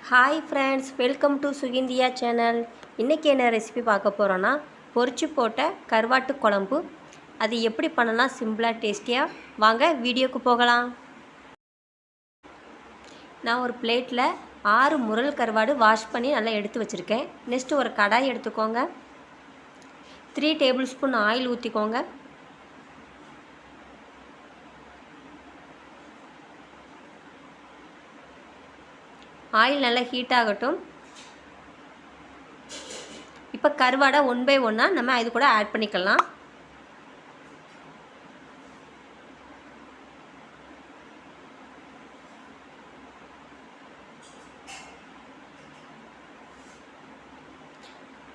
Hi friends, welcome to Sukindia channel. இன்றைக்கி என்ன recipe பார்க்க போகிறோன்னா பொரிச்சு போட்ட கருவாட்டு குழம்பு. அது எப்படி பண்ணலாம் சிம்பிளாக டேஸ்டியாக, வாங்க வீடியோக்கு போகலாம். நான் ஒரு பிளேட்டில் 6 முரல் கருவாடு வாஷ் பண்ணி நல்லா எடுத்து வச்சுருக்கேன். நெக்ஸ்ட்டு ஒரு கடாய் எடுத்துக்கோங்க. 3 டேபிள் ஸ்பூன் ஆயில் ஊற்றிக்கோங்க. ஆயில் நல்லா ஹீட் ஆகட்டும். இப்போ கருவாடை 1 பை 1 நம்ம இது கூட ஆட் பண்ணிக்கலாம்.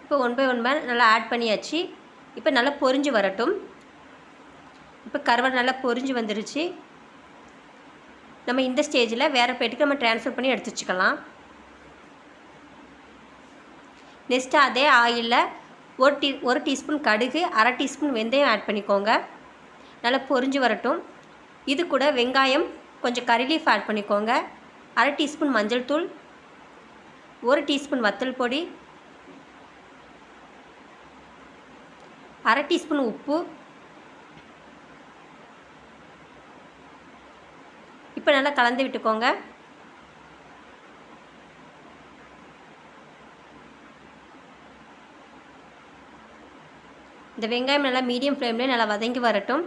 இப்போ 1 பை 1 நல்லா ஆட் பண்ணியாச்சு. இப்போ நல்லா பொரிஞ்சு வரட்டும். இப்போ கருவாடு நல்லா பொரிஞ்சு வந்துருச்சு. நம்ம இந்த ஸ்டேஜில் வேறு பிளேட்டுக்கு நம்ம ட்ரான்ஸ்ஃபர் பண்ணி எடுத்து வச்சுக்கலாம். நெக்ஸ்ட்டு அதே ஆயிலில் ஒரு டீஸ்பூன் கடுகு, அரை டீஸ்பூன் வெந்தயம் ஆட் பண்ணிக்கோங்க. நல்லா பொரிஞ்சு வரட்டும். இது கூட வெங்காயம், கொஞ்சம் கறி லீஃப் ஆட் பண்ணிக்கோங்க. அரை டீஸ்பூன் மஞ்சள் தூள், 1 டீஸ்பூன் வத்தல் பொடி, அரை டீஸ்பூன் உப்பு. இப்போ நல்லா கலந்து விட்டுக்கோங்க. இந்த வெங்காயம் நல்லா மீடியம் ஃப்ளேம்லேயே நல்லா வதங்கி வரட்டும்.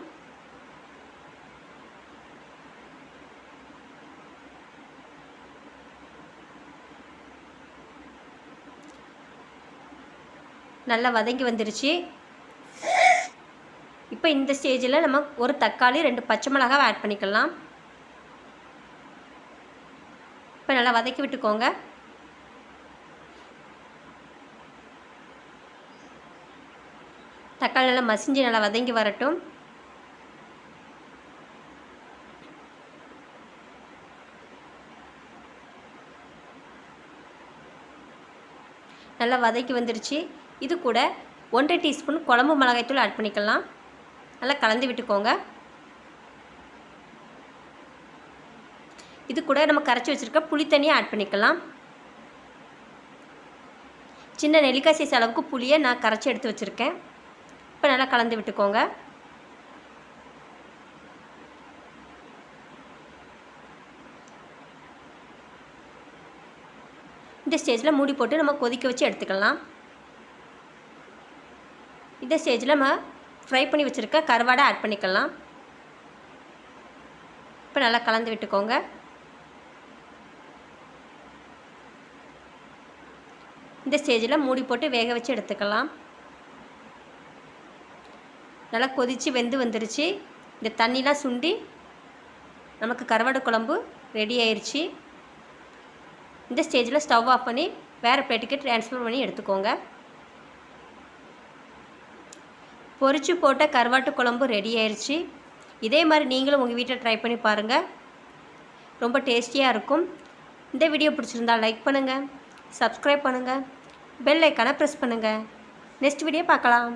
நல்லா வதங்கி வந்துருச்சு. இப்போ இந்த ஸ்டேஜில் நம்ம ஒரு தக்காளி, 2 பச்சை மிளகாய் ஆட் பண்ணிக்கலாம். இப்போ நல்லா வதக்கி விட்டுக்கோங்க. தக்காளி நல்லா மசிஞ்சு நல்லா வதங்கி வரட்டும். நல்லா வதக்கி வந்துருச்சு. இது கூட 1 டீஸ்பூன் குழம்பு மிளகாய்த்தூள் ஆட் பண்ணிக்கலாம். நல்லா கலந்து விட்டுக்கோங்க. இது கூட நம்ம கரைச்சி வச்சுருக்க புளி தண்ணியை ஆட் பண்ணிக்கலாம். சின்ன நெல்லிக்காய் சைஸ் அளவுக்கு புளியை நான் கரைச்சி எடுத்து வச்சுருக்கேன். இப்போ நல்லா கலந்து விட்டுக்கோங்க. இந்த ஸ்டேஜில் மூடி போட்டு நம்ம கொதிக்க வச்சு எடுத்துக்கலாம். இந்த ஸ்டேஜில் நம்ம ஃப்ரை பண்ணி வச்சுருக்க கருவாடை ஆட் பண்ணிக்கலாம். இப்போ நல்லா கலந்து விட்டுக்கோங்க. இந்த ஸ்டேஜில் மூடி போட்டு வேக வச்சு எடுத்துக்கலாம். நல்லா கொதித்து வெந்து வந்துருச்சு. இந்த தண்ணிலாம் சுண்டி நமக்கு கருவாடு குழம்பு ரெடி ஆயிடுச்சு. இந்த ஸ்டேஜில் ஸ்டவ் ஆஃப் பண்ணி வேறு பிளேட்டுக்கு ட்ரான்ஸ்ஃபர் பண்ணி எடுத்துக்கோங்க. பொரிச்சு போட்ட கருவாட்டு குழம்பு ரெடி ஆயிடுச்சு. இதே மாதிரி நீங்களும் உங்கள் வீட்டில் ட்ரை பண்ணி பாருங்கள். ரொம்ப டேஸ்டியாக இருக்கும். இந்த வீடியோ பிடிச்சிருந்தால் லைக் பண்ணுங்கள், சப்ஸ்கிரைப் பண்ணுங்கள், பெல் ஐக்கானை ப்ரெஸ் பண்ணுங்கள். நெக்ஸ்ட் வீடியோ பார்க்கலாம்.